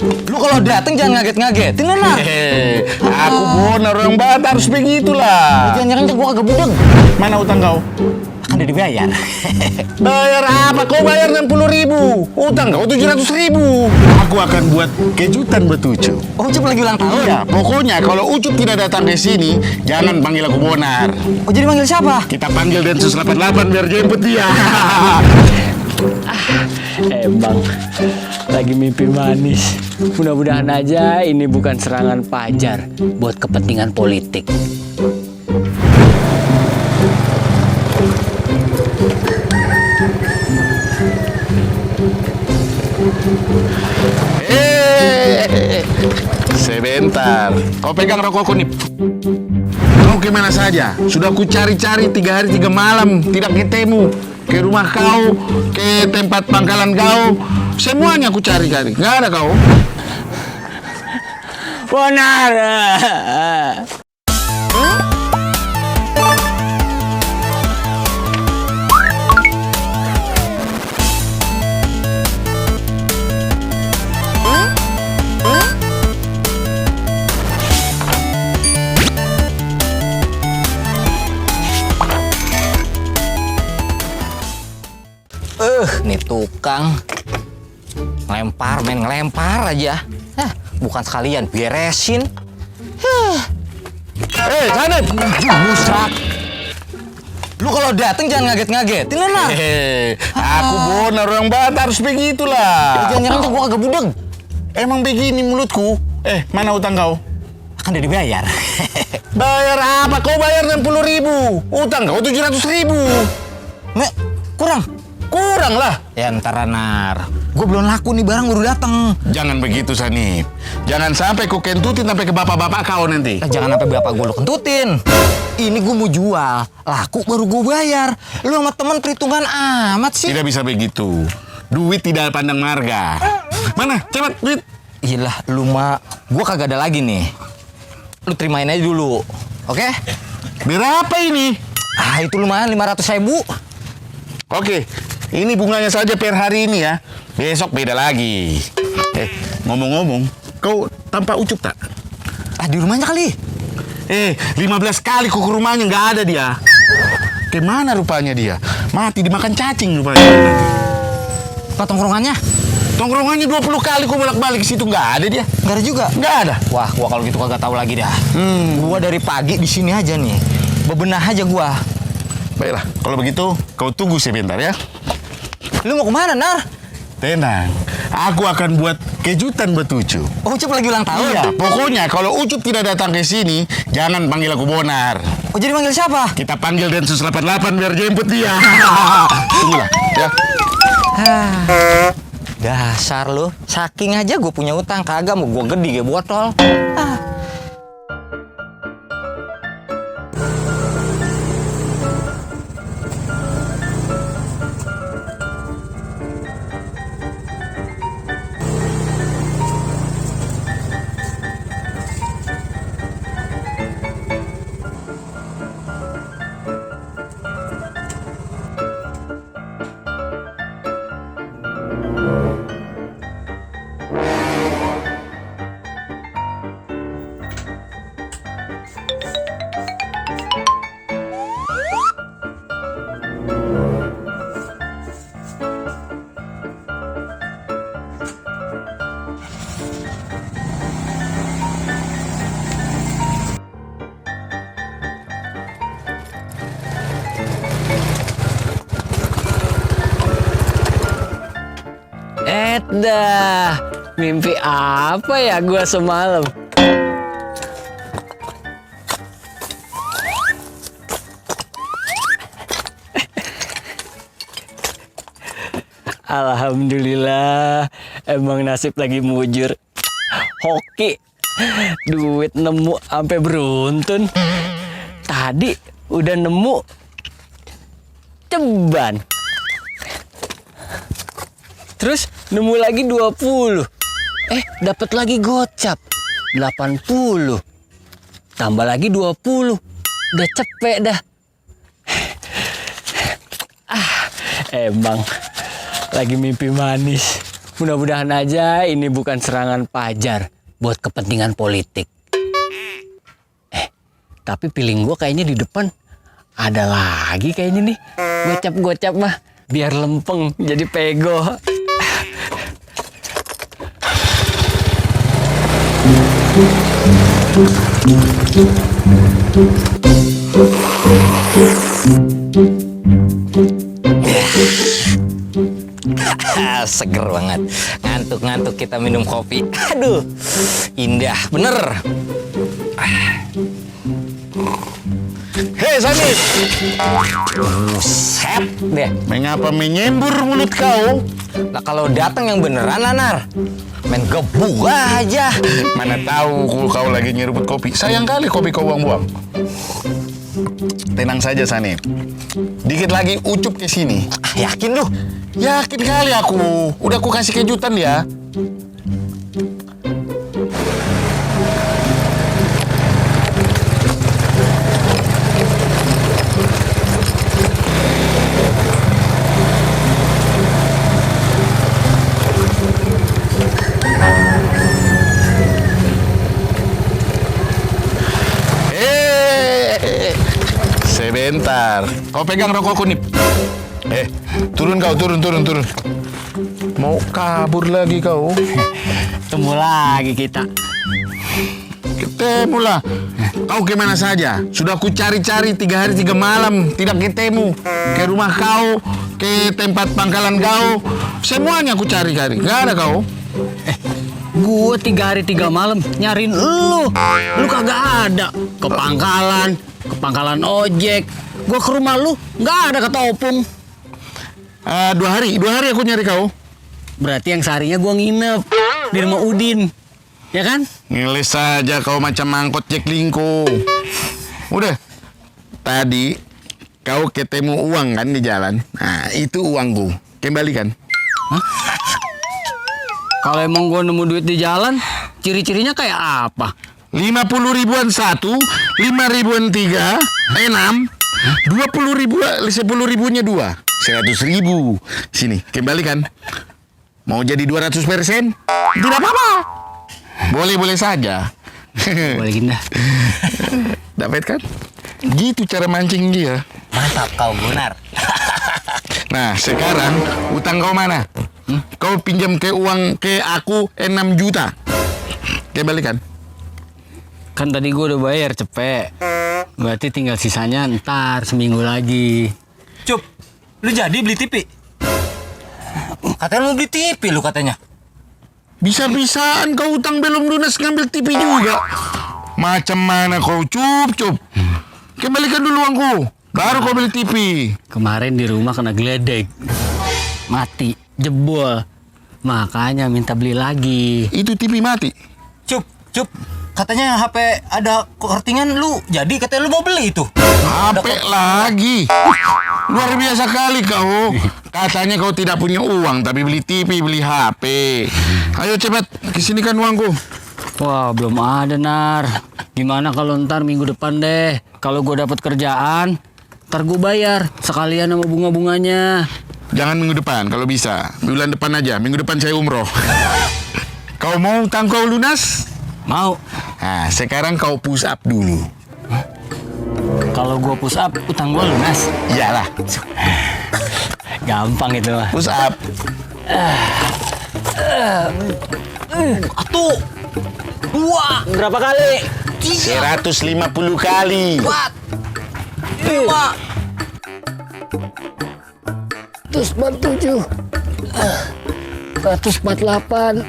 Lu kalau dateng jangan ngaget-ngagetin lah. Aku Bonar orang Batak harus begitulah. Jangan-jangan gua kagak budeg. Mana utang kau? Kan udah dibayar. Bayar apa? Kau bayar 60.000. Utang kau 700.000. Aku akan buat kejutan buat Ucup. Oh, Ucup lagi ulang tahun? Iya, pokoknya kalau Ucup tidak datang ke sini, jangan panggil aku Bonar. Oh, jadi manggil siapa? Kita panggil Densus 88 biar jemput dia. Emang lagi mimpi manis. Mudah-mudahan aja ini bukan serangan Fajar buat kepentingan politik. Sebentar, kau pegang rokokku nih. Kau kemana saja? Sudah ku cari-cari 3 hari 3 malam, tidak ketemu. Ke rumah kau, ke tempat pangkalan kau, semuanya ku cari-cari. Nggak ada kau. Bonar. Nih tukang ngelempar, main ngelempar aja. Bukan sekalian beresin. Janet! Busak. Lu kalau dateng jangan ngaget-ngagetin lah. Aku Bonar orang Batak harus begitulah. Jangan-jangan gua kagak budeg. Emang begini mulutku? Mana utang kau? Kan udah dibayar. Bayar apa? Kau bayar 60.000. Utang kau 700.000. Kurang. Kurang lah. Ya ntar Nar. Gue belum laku nih, barang baru datang. Jangan begitu Sanip. Jangan sampai kau kentutin sampai ke bapak-bapak kau nanti. Jangan sampai bapak gue lu kentutin. Ini gue mau jual, laku baru gue bayar. Lu sama temen perhitungan amat sih. Tidak bisa begitu. Duit tidak pandang marga. Mana? Cepat duit. Iyalah lu mak, gue kagak ada lagi nih. Lu terimain aja dulu, oke? Berapa ini? Itu lumayan 500.000. Oke. Ini bunganya saja per hari ini ya. Besok beda lagi. Ngomong-ngomong, kau tanpa Ucup tak? Di rumahnya kali. 15 kali kau ke rumahnya nggak ada dia. Kemana rupanya dia? Mati dimakan cacing rupanya. Apa tongkrongannya? Tongkrongannya 20 kali kau bolak-balik ke situ nggak ada dia. Nggak ada juga. Nggak ada. Wah, gua kalau gitu kagak tahu lagi dah. Gua dari pagi di sini aja nih. Bebenah aja gua. Baiklah, kalau begitu kau tunggu sebentar ya. Lu mau kemana, Nar? Tenang, aku akan buat kejutan buat Ucup. Oh, Ucup lagi ulang tahun? Iya, pokoknya kalau Ucup tidak datang ke sini, jangan panggil aku Bonar. Oh, jadi manggil siapa? Kita panggil Densus 88 biar jemput dia. Tunggulah, ya. Dasar lu, saking aja gue punya utang, kagak mau gue gede kayak botol. Dah, mimpi apa ya gua semalam? Alhamdulillah, emang nasib lagi mujur. Hoki, duit nemu sampai beruntun. Tadi udah nemu ceban. Terus nemu lagi 20. Dapat lagi gocap 80. Tambah lagi 20. Udah cepet dah. Emang lagi mimpi manis. Mudah-mudahan aja ini bukan serangan pajar buat kepentingan politik. Tapi piling gue kayaknya di depan ada lagi kayaknya nih. Gocap-gocap mah biar lempeng jadi pego. Seger banget. Ngantuk-ngantuk kita minum kopi. Aduh, indah bener. Hei Sanif, Buset deh. mengapa menyembur mulut kau? Lah kalau datang yang beneran, Nanar. Main gebu aja. Mana tahu kau lagi nyeruput kopi. Sayang kali kopi kau buang-buang. Tenang saja Sanif. Dikit lagi Ucup ke sini. Yakin lu? Yakin kali aku. Udah aku kasih kejutan ya. Sebentar. Kau pegang rokokku nih. Turun kau, turun. Mau kabur lagi kau? Ketemu lagi kita. Ketemu lah. Kau kemana saja? Sudah ku cari-cari 3 hari 3 malam tidak ketemu. Ke rumah kau, ke tempat pangkalan kau, semuanya ku cari-cari. Gak ada kau. Gue 3 hari 3 malam nyariin lu. Lu kagak ada. Ke pangkalan ojek. Gue ke rumah lu nggak ada kata opung. 2 hari aku nyari kau. Berarti yang seharinya gue nginep di rumah Udin, ya kan? Ngeles saja kau macam mangkot Jack Lingko. Udah. Tadi kau ketemu uang kan di jalan. Nah, itu uangku. Kembalikan. Kalau emang gue nemu duit di jalan, ciri-cirinya kayak apa? 50 ribuan 1, 5 ribuan 3, 6, 20 ribu, 10 ribunya 2, 100 ribu. Sini, kembalikan. Mau jadi 200%? Tidak apa-apa. Boleh-boleh saja. Balikin dah. Dapat kan? Gitu cara mancing dia. Mantap kau, Gunar. Nah, sekarang utang kau mana? Kau pinjam ke uang ke aku 6 juta. Kembalikan. Kan tadi gue udah bayar cepet. Berarti tinggal sisanya ntar seminggu lagi. Cup, lu jadi beli TV? Katanya lu beli TV lu katanya. Bisa-bisaan kau utang belum lunas ngambil TV juga. Macam mana kau cup? Kembalikan dulu uangku. Baru kau beli TV. Kemarin di rumah kena geledek. Mati, jebol. Makanya minta beli lagi. Itu TV mati. Cup. Katanya HP ada kortingan lu. Jadi katanya lu mau beli itu. HP lagi. Luar biasa kali kau. Katanya kau tidak punya uang tapi beli TV, beli HP. Ayo cepat, kesinikan uangku. Wah, belum ada, Nar. Gimana kalau ntar minggu depan deh. Kalau gue dapat kerjaan, ntar gue bayar sekalian sama bunga-bunganya. Jangan minggu depan kalau bisa. Bulan depan aja. Minggu depan saya umroh. Kau mau utang kau lunas? Mau. Nah, sekarang kau push up dulu. Kalau gue push up, utang gue lunas. Iyalah, Gampang itu mah. push up. Satu, dua, Berapa kali? 150 kali. 4, 5, 147, 148,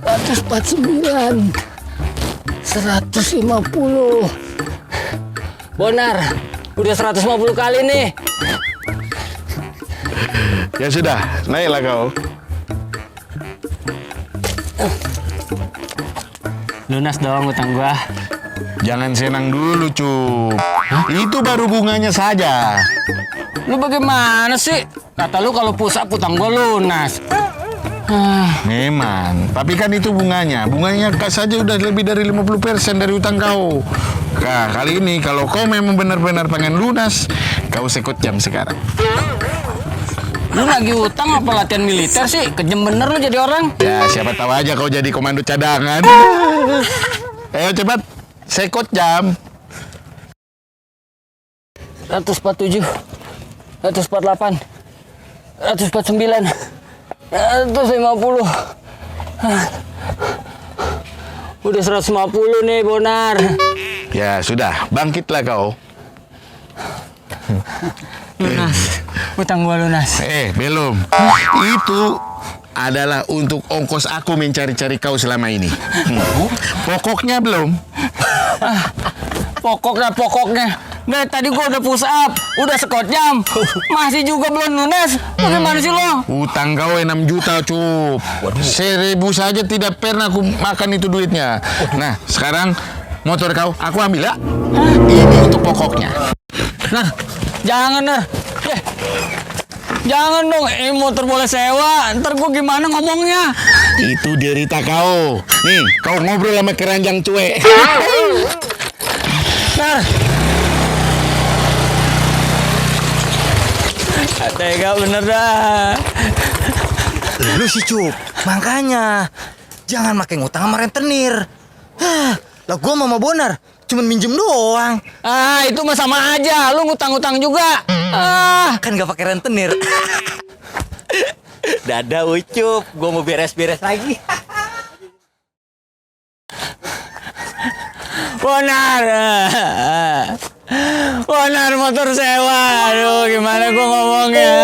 149, 150. Bonar, udah 150 kali nih. Ya sudah, naiklah kau. Lunas dong utang gua. Jangan senang dulu, Cup. Itu baru bunganya saja. Lu bagaimana sih? Kata lu kalau pusat utang gua lunas. Memang, tapi kan itu bunganya. Bunganya saja udah lebih dari 50% dari utang kau. Nah, kali ini kalau kau memang benar-benar pengen lunas, kau sekut jam sekarang. Lu lagi utang apa latihan militer sih? Kejem bener lu jadi orang. Ya, siapa tahu aja kau jadi komando cadangan. Ayo cepat, sekot jam. 147, 148, 149, 150. Udah 150 nih, Bonar. Ya sudah, bangkitlah kau. Lunas. Utang gua lunas. Belum. Itu adalah untuk ongkos aku mencari-cari kau selama ini. Pokoknya belum. Pokoknya. Dari tadi gua udah push up, udah sekot jam. Masih juga belum lunas. Bagaimana sih lo? Utang kau 6 juta, Cup. 1.000 saja tidak pernah aku makan itu duitnya. Nah, sekarang motor kau, aku ambil ya. Ini untuk pokoknya. Nah, jangan, Nar. Jangan dong, motor boleh sewa. Ntar gua gimana ngomongnya? Itu derita kau. Nih, kau ngobrol sama keranjang cuek. Nar. Tega bener dah. Lu sih Cup, makanya jangan makai ngutang sama rentenir. Lah gua sama Bonar cuman minjem doang. Itu mah sama aja, lu ngutang-ngutang juga. Kan gak pakai rentenir. Dadah Ucup, gua mau beres-beres lagi. Bonar motor sewa. Aduh, gimana gua ngomongnya?